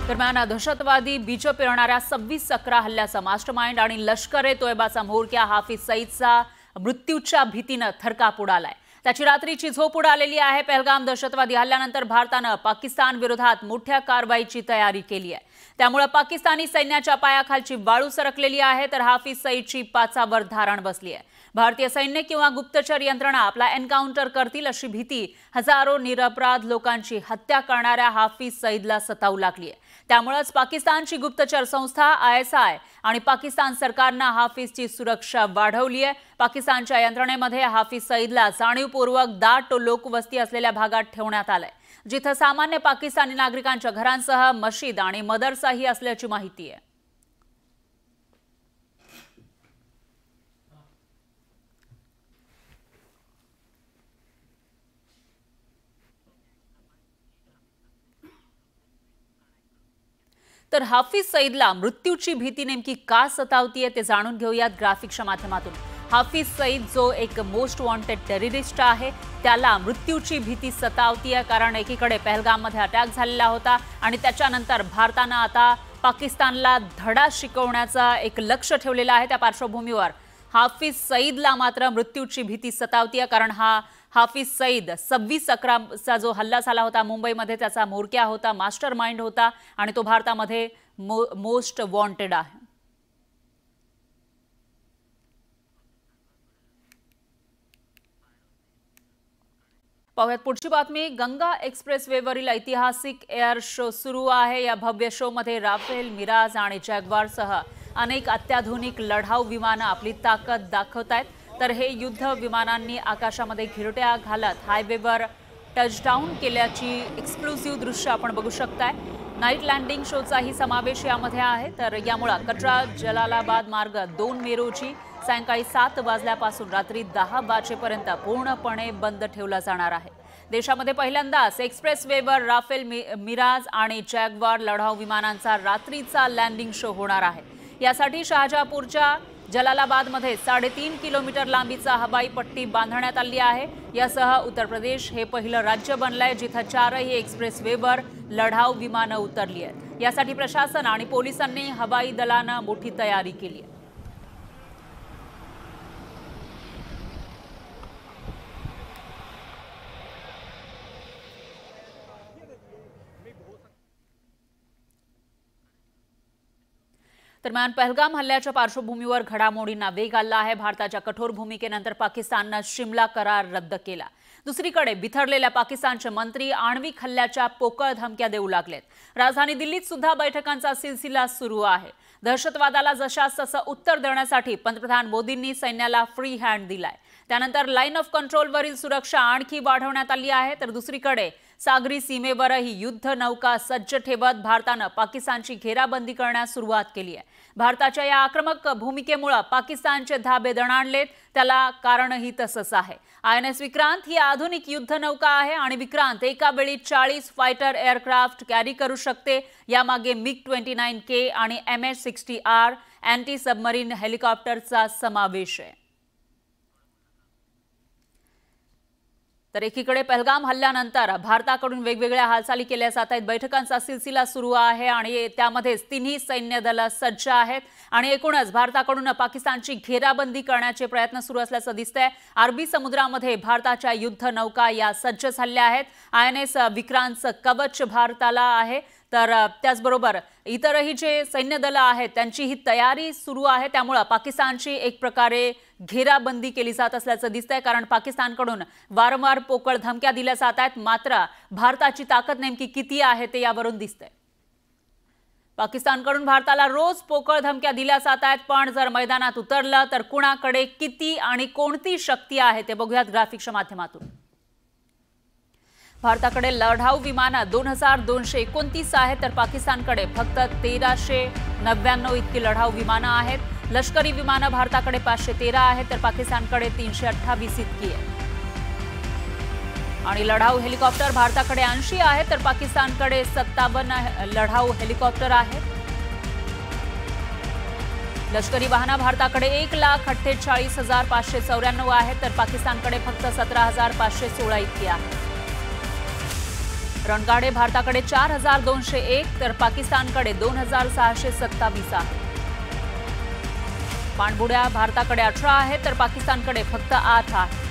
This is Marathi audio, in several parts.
दरम्यान दहशतवादी बीज पेरणाऱ्या 26/11 हल्ल्याचा मास्टरमाइंड आणि लष्कर-ए-तोयबाचा म्होरक्या हाफिज सईदचा मृत्यूच्या भीतीने थरकाप उडालाय। त्याची रात्रीची झोप उडालेली आहे। पहलगाम दहशतवादी हल्ल्यानंतर भारताने पाकिस्तान विरोधात मोठ्या कारवाईची तयारी केली आहे। त्यामुळे पाकिस्तानी सैन्याच्या पायाखालची वाळू सरकलेली आहे, तर हाफिज सईदची पाचावर धारण बसली आहे। भारतीय सैन्य किंवा गुप्तचर यंत्रणा आपला एन्काउंटर करतील अशी भीती हजारो निरपराध लोकांची हत्या करणाऱ्या हाफिज सईदला सतावू लागली आहे। त्यामुळेच पाकिस्तानची गुप्तचर संस्था ISI आणि पाकिस्तान सरकारने हाफिजची सुरक्षा वाढवली आहे। पाकिस्तानच्या यंत्रणेमध्ये हाफिज सईदला जाणीवपूर्वक दाट लोकवस्ती असलेल्या भागात ठेवण्यात आलंय, जिथे सामान्य पाकिस्तानी नागरिकांच्या घरांसह मशीद आणि मदरसाही असल्याची माहिती आहे। तर हाफिज सईदला मृत्यूची भीती नेमकी का सतावतीये ते जाणून घेऊयात ग्राफिक्सच्या माध्यमातून। हाफिज सईद जो एक मोस्ट वॉन्टेड टेररिस्ट आहे, त्याला मृत्यूची भीती सतावतीये, कारण एकीकडे पहलगाममध्ये अटॅक झालेला होता आणि त्याच्यानंतर भारताने आता पाकिस्तानला धडा शिकवण्याचा एक लक्ष्य ठेवलेला आहे। त्या पार्श्वभूमीवर हाफिज सईदला मात्र मृत्यूची भीती सतावतीये, कारण हाफिज सईद 26/11चा जो हल्ला झाला होता मुंबईमध्ये, त्याचा म्होरक्या होता, मास्टरमाइंड होता आणि तो भारतामध्ये मोस्ट वॉन्टेड आहे। पाहुयात पुढची बातमी। गंगा एक्सप्रेसवेवरील ऐतिहासिक एअर शो सुरू आहे। या भव्य शो मध्ये राफेल, मिराज आणि जॅग्वारसह अनेक अत्याधुनिक लढाऊ विमानं आपली ताकद दाखवतायत, तर हे युद्ध विमानांनी आकाशामध्ये घिरट्या घालत हायवेवर टचडाऊन केल्याची एक्सक्लुसिव्ह दृश्य आपण बघू शकताय। नाईट लँडिंग शोचाही समावेश यामध्ये आहे। तर यामुळे कटरा जलालाबाद मार्ग 2 मे रोजी सायंकाळी 7 वाजल्यापासून रात्री 10 वाजेपर्यंत पूर्णपणे बंद ठेवला जाणार आहे। देशामध्ये पहिल्यांदाच एक्सप्रेसवेवर राफेल, मिराज आणि जॅग्वार लढाऊ विमानांचा रात्रीचा लँडिंग शो होणार आहे। यासाठी शहाजहापूरच्या जलालाबादमध्ये 3.5 किलोमीटर लांबीचा हवाई पट्टी बांधण्यात आली आहे। यासह उत्तर प्रदेश हे पहिलं राज्य बनलंय जिथे 4ही एक्सप्रेसवेवर लढाऊ विमानं उतरली आहेत। यासाठी प्रशासन आणि पोलिसांनी हवाई दलाने मोठी तयारी केली आहे। दरम्यान पहलगाम हल्ल्याच्या पार्श्वभूमीवर घडामोडींना वेग आला आहे। भारताच्या कठोर भूमिकेनंतर पाकिस्तानने शिमला करार रद्द केला। दुसरीकडे बिथरलेल्या पाकिस्तानचे मंत्री आण्विक हल्ल्याच्या पोकळ धमक्या देऊ लागलेत। राजधानी दिल्लीत सुद्धा बैठकांचा सिलसिला सुरू आहे। दहशतवादाला जशास तसं उत्तर देण्यासाठी पंतप्रधान मोदींनी सैन्याला फ्री हँड दिलाय। त्यानंतर लाईन ऑफ कंट्रोलवरील सुरक्षा आणखी वाढवण्यात आली आहे, तर दुसरीकडे सागरी सीमेवरही युद्ध नौका सज्ज ठेवत भारताने पाकिस्तानची घेराबंदी करण्यास सुरुवात केली आहे। भारताच्या या आक्रमक भूमिकेमुळे पाकिस्तानचे धाबे दणाणलेत, त्याला कारणही तसंच आहे। INS विक्रांत ही आधुनिक युद्ध नौका आहे आणि विक्रांत एका वेळी 40 फायटर एअरक्राफ्ट कॅरी करू शकते। यामागे MiG-29K आणि MH-60R अँटी सबमरीन हेलिकॉप्टरचा समावेश आहे। तर एकीकडे पहलगाम हल्ल्यानंतर भारताकडून वेगवेगळ्या हालचाली केल्या जात आहेत। बैठकांचा सिलसिला सुरू आहे आणि त्यामध्येच तिन्ही सैन्य दल सज्ज आहेत आणि एकूणच भारताकडून पाकिस्तानची घेराबंदी करण्याचे प्रयत्न सुरू असल्याचं दिसतंय। अरबी समुद्रामध्ये भारताच्या युद्ध नौका या सज्ज झाल्या आहेत। INS विक्रांतचं कवच भारताला आहे, तर त्याचबरोबर इतरही जे सैन्य दल आहेत त्यांची ही तयारी सुरू आहे। त्यामुळे पाकिस्तानची एक प्रकारे घेराबंदी केली जात असल्याचं दिसतंय, कारण पाकिस्तानकडून वारंवार पोकळ धमक्या दिल्या जात आहेत। मात्र भारताची ताकद नेमकी किती आहे ते यावरून दिसतंय। पाकिस्तानकडून भारताला रोज पोकळ धमक्या दिल्या जात आहेत, पण जर मैदानात उतरलं तर कुणाकडे किती आणि कोणती शक्ती आहे ते बघूयात ग्राफिक्सच्या माध्यमातून। भारताकडे लढाऊ विमानं 2229 आहेत, तर पाकिस्तानकडे फक्त 1399 इतकी लढाऊ विमानं आहेत। लष्करी विमानं भारताकडे 513 आहेत, तर पाकिस्तानकडे 328 इतकी आहेत। आणि लढाऊ हेलिकॉप्टर भारताकडे 80 आहेत, तर पाकिस्तानकडे 57 लढाऊ हेलिकॉप्टर आहेत। लष्करी वाहनं भारताकडे 1,48,594 आहेत, तर पाकिस्तानकडे फक्त 17,516 इतकी आहेत। रणगाडे भारताकडे 4201 तर पाकिस्तानकडे 2627 आहे. पाणबुड्या भारताकडे 18 आहेत तर पाकिस्तानकडे फक्त 8 आहे.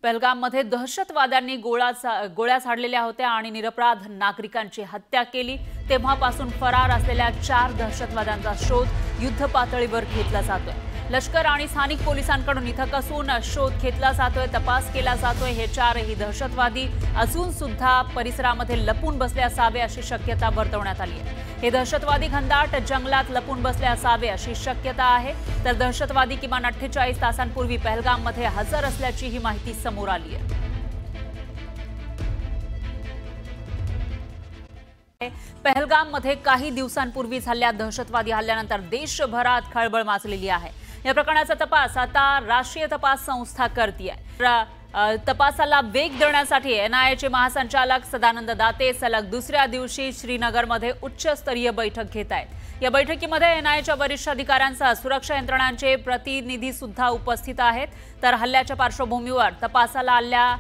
पहलगाममध्ये दहशतवाद्यांनी गोळ्या झाडलेल्या होत्या आणि निरपराध नागरिकांची हत्या केली. तेव्हापासून फरार असलेल्या 4 दहशतवाद्यांचा शोध युद्ध पातळीवर घेतला जातोय. लष्कर आणि स्थानिक पोलिसांकडून इथं कसून शोध घेतला जातोय, तपास केला जातोय. हे 4ही दहशतवादी अजून सुद्धा परिसरामध्ये लपून बसले असावे अशी शक्यता वर्तवण्यात आली आहे. हे दहशतवादी घनदाट जंगलात लपून बसले असावे अशी शक्यता आहे. तर दहशतवादी किमान 48 तासांपूर्वी पहलगाममध्ये हजर असल्याची ही माहिती समोर आली आहे. पहलगाममध्ये काही दिवसांपूर्वी झालेल्या दहशतवादी हल्ल्यानंतर देशभरात खळबळ माजलेली आहे. या प्रकरणाचा तपास आता राष्ट्रीय तपास संस्था करते. तपासाला वेग देण्यासाठी एनआयएचे महासंचालक सदानंद दाते सलग दुसऱ्या दिवशी श्रीनगरमध्ये उच्चस्तरीय बैठक घेत आहेत. या बैठकीमध्ये एनआयएच्या वरिष्ठ अधिकाऱ्यांसह सुरक्षा यंत्रणांचे प्रतिनिधी सुद्धा उपस्थित आहेत. तर हल्ल्याच्या पार्श्वभूमीवर तपासाला आलेल्या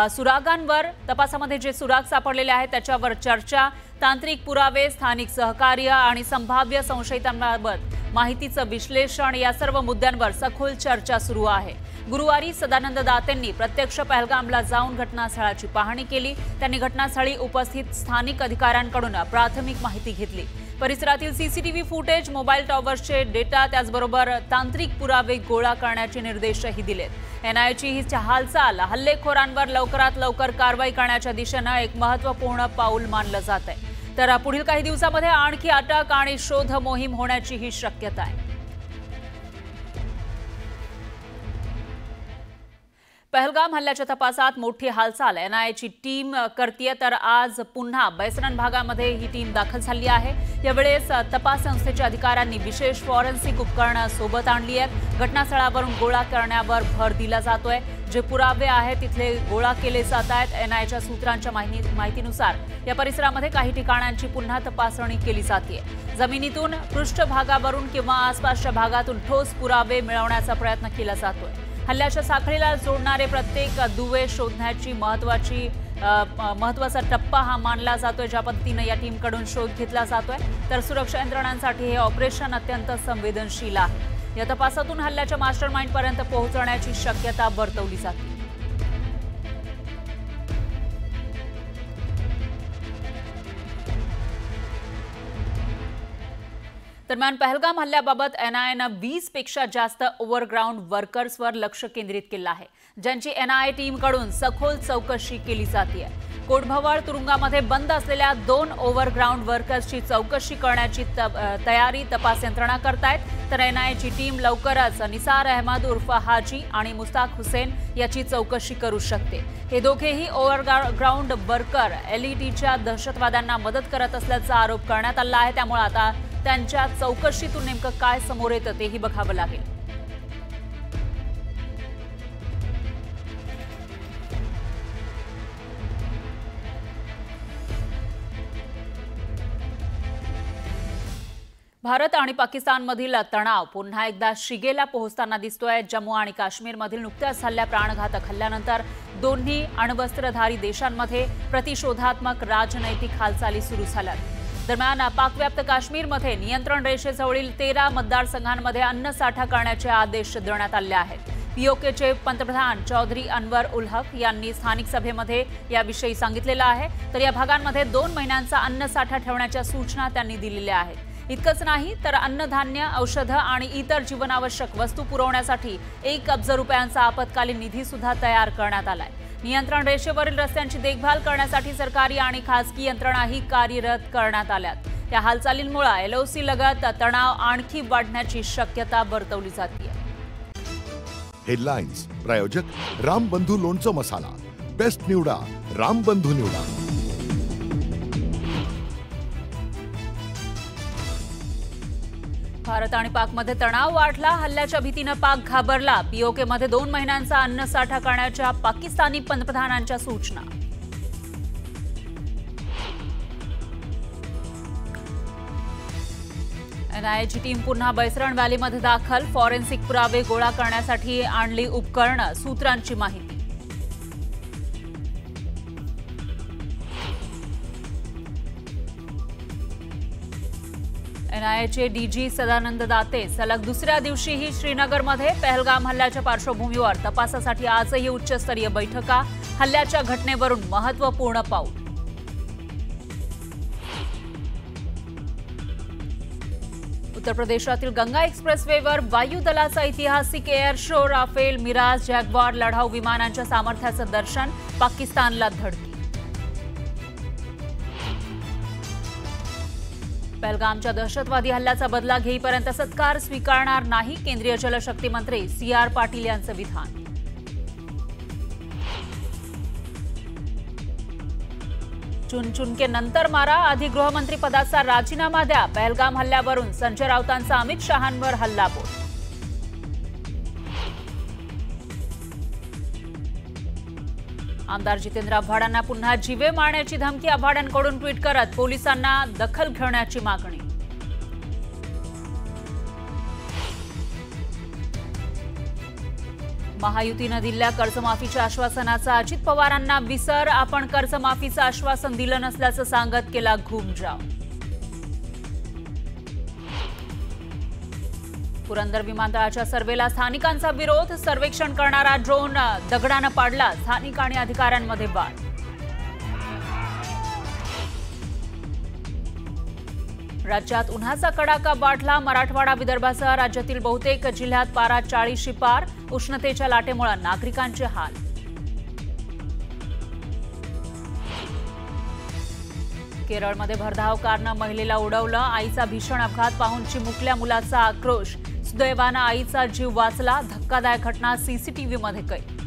सुरागांवर, तपासामध्ये जे सुराग सापडलेले आहेत त्याच्यावर चर्चा, तांत्रिक पुरावे, स्थानिक सहकार्य आणि संभाव्य संशयितांबाबत माहितीचं विश्लेषण या सर्व मुद्द्यांवर सखोल चर्चा सुरू आहे. गुरुवारी सदानंद दातेंनी प्रत्यक्ष पहलगामला जाऊन घटनास्थळाची पाहणी केली. त्यांनी घटनास्थळी उपस्थित स्थानिक अधिकाऱ्यांकडून प्राथमिक माहिती घेतली. परिसरातील सीसीटीव्ही फुटेज, मोबाईल टॉवर्सचे डेटा, त्याचबरोबर तांत्रिक पुरावे गोळा करण्याचे निर्देशही दिलेत. एनआयएची ही हालचाल हल्लेखोरांवर लवकरात लवकर कारवाई करण्याच्या दिशेनं एक महत्त्वपूर्ण पाऊल मानलं जात आहे. तर पुढील काही दिवसांमध्ये आणखी अटक आणि शोध मोहीम होण्याची ही शक्यता आहे. पहलगाम हल्ल्याच्या तपासात मोठी हालचाल एनआयएची टीम करते. तर आज पुन्हा बैसरन भागामध्ये ही टीम दाखल झाली आहे. यावेळेस तपास संस्थेच्या अधिकाऱ्यांनी विशेष फॉरेन्सिक उपकरणं सोबत आणली आहेत. घटनास्थळावरून गोळा करण्यावर भर दिला जातोय. जे पुरावे आहेत तिथले गोळा केले जात आहेत. एनआयएच्या सूत्रांच्या माहितीनुसार या परिसरामध्ये काही ठिकाणांची पुन्हा तपासणी केली जाते. जमिनीतून, पृष्ठभागावरून किंवा आसपासच्या भागातून ठोस पुरावे मिळवण्याचा प्रयत्न केला जातोय. हल्ल्याच्या साखळीला जोडणारे प्रत्येक दुवे शोधण्याची महत्त्वाचा टप्पा हा मानला जातोय. ज्या पद्धतीने या टीमकडून शोध घेतला जातोय तर सुरक्षा यंत्रणांसाठी हे ऑपरेशन अत्यंत संवेदनशील आहे. या तपासातून हल्ल्याच्या मास्टरमाइंड पर्यंत पोहोचण्याची शक्यता वर्तवली जाते. दरम्यान पहलगाम हल्ल्याबाबत एनआयएनं 20 पेक्षा जास्त ओव्हरग्राऊंड वर्कर्सवर लक्ष केंद्रित केलं आहे, ज्यांची एनआयए टीमकडून सखोल चौकशी केली जाते. कोटभवळ तुरुंगामध्ये बंद असलेल्या 2 ओव्हरग्राऊंड वर्कर्सची चौकशी करण्याची तयारी तपास यंत्रणा करतायत. तर एनआयएची टीम लवकरच निसार अहमद उर्फ हाजी आणि मुस्ताक हुसेन याची चौकशी करू शकते. हे दोघेही ओव्हरग्राऊंड वर्कर एलईटीच्या दहशतवाद्यांना मदत करत असल्याचा आरोप करण्यात आला आहे. त्यामुळे आता त्यांच्या चौकशीतून नेमकं काय समोर येतं तेही बघावं लागेल. भारत आणि पाकिस्तानमधील तणाव पुन्हा एकदा शिगेला पोहोचताना दिसतोय. जम्मू आणि काश्मीरमधील नुकत्याच झालेल्या प्राणघातक हल्ल्यानंतर दोन्ही अण्वस्त्रधारी देशांमध्ये प्रतिशोधात्मक राजनैतिक हालचाली सुरू झाल्यात. दरम्यान पाकव्याप्त काश्मीरमध्ये नियंत्रण रेषेजवळील 13 मतदारसंघांमध्ये अन्नसाठा करण्याचे आदेश देण्यात आले आहेत. पीओकेचे पंतप्रधान चौधरी अनवर उल हक यांनी स्थानिक सभेमध्ये याविषयी सांगितलेलं आहे. तर या भागांमध्ये 2 महिन्यांचा अन्नसाठा ठेवण्याच्या सूचना त्यांनी दिलेल्या आहेत. इतकंच नाही तर अन्नधान्य, औषधं आणि इतर जीवनावश्यक वस्तू पुरवण्यासाठी 1 अब्ज रुपयांचा आपत्कालीन निधी सुद्धा तयार करण्यात आलाय. नियंत्रण रेषेवरील रस्त्यांची देखभाल करण्यासाठी सरकारी आणि खासगी यंत्रणाही कार्यरत करण्यात आल्यात. या हालचालींमुळे एलओसी लगत तणाव आणखी वाढण्याची शक्यता वर्तवली जाते. हेडलाइन्स प्रायोजक रामबंधू लोणचं मसाला. बेस्ट निवडा, रामबंधू निवडा. भारत आणि पाकमध्ये तणाव वाढला. हल्ल्याच्या भीतीनं पाक घाबरला. पीओकेमध्ये 2 महिन्यांचा अन्नसाठा करण्याच्या पाकिस्तानी पंतप्रधानांच्या सूचना. एनआयएची टीम पुन्हा बैसरण व्हॅलीमध्ये दाखल. फॉरेन्सिक पुरावे गोळा करण्यासाठी आणली उपकरणं, सूत्रांची माहिती. एनआयएचे डीजी सदानंद दाते सलग दुसऱ्या दिवशीही श्रीनगरमध्ये पहलगाम हल्ल्याच्या पार्श्वभूमीवर तपासासाठी आजही उच्चस्तरीय बैठका, हल्ल्याच्या घटनेवरून महत्त्वपूर्ण पाऊल. उत्तर प्रदेशातील गंगा एक्सप्रेसवेवर वायुदलाचा ऐतिहासिक air show, Rafale, Mirage, Jaguar लढाऊ विमानांच्या सामर्थ्याचं दर्शन, पाकिस्तानला धडकी. पहलगामच्या दहशतवादी हल्ल्याचा बदला घेईपर्यंत सत्कार स्वीकारणार नाही, केंद्रीय जलशक्ती मंत्री CR पाटील यांचं विधान. चुन के नंतर मारा, आधी गृहमंत्री पदाचा राजीनामा द्या, पहलगाम हल्ल्यावरून संजय राऊतांचा अमित शहांवर हल्लाबोल. आमदार जितेंद्र आव्हाडांना पुन्हा जीवे मारण्याची धमकी, आव्हाडांकडून ट्विट करत पोलिसांना दखल घेण्याची मागणी. महायुतीनं दिलेल्या कर्जमाफीच्या आश्वासनाचा अजित पवारांना विसर, आपण कर्जमाफीचं आश्वासन दिलं नसल्याचं सांगत केला घुमजाव. पुरंदर विमानतळाच्या सर्वेला स्थानिकांचा विरोध, सर्वेक्षण करणारा ड्रोन दगडानं पाडला, स्थानिक आणि अधिकाऱ्यांमध्ये वाद. राज्यात उन्हाचा कडाका वाढला, मराठवाडा विदर्भासह राज्यातील बहुतेक जिल्ह्यात पारा 40शी पार, उष्णतेच्या लाटेमुळे नागरिकांचे हाल. केरळमध्ये भरधाव कारनं महिलेला उडवलं, आईचा भीषण अपघात पाहून चिमुकल्या मुलाचा आक्रोश, सुदैवानं आईचा जीव वाचला, धक्कादायक घटना CCTVमध्ये कैद.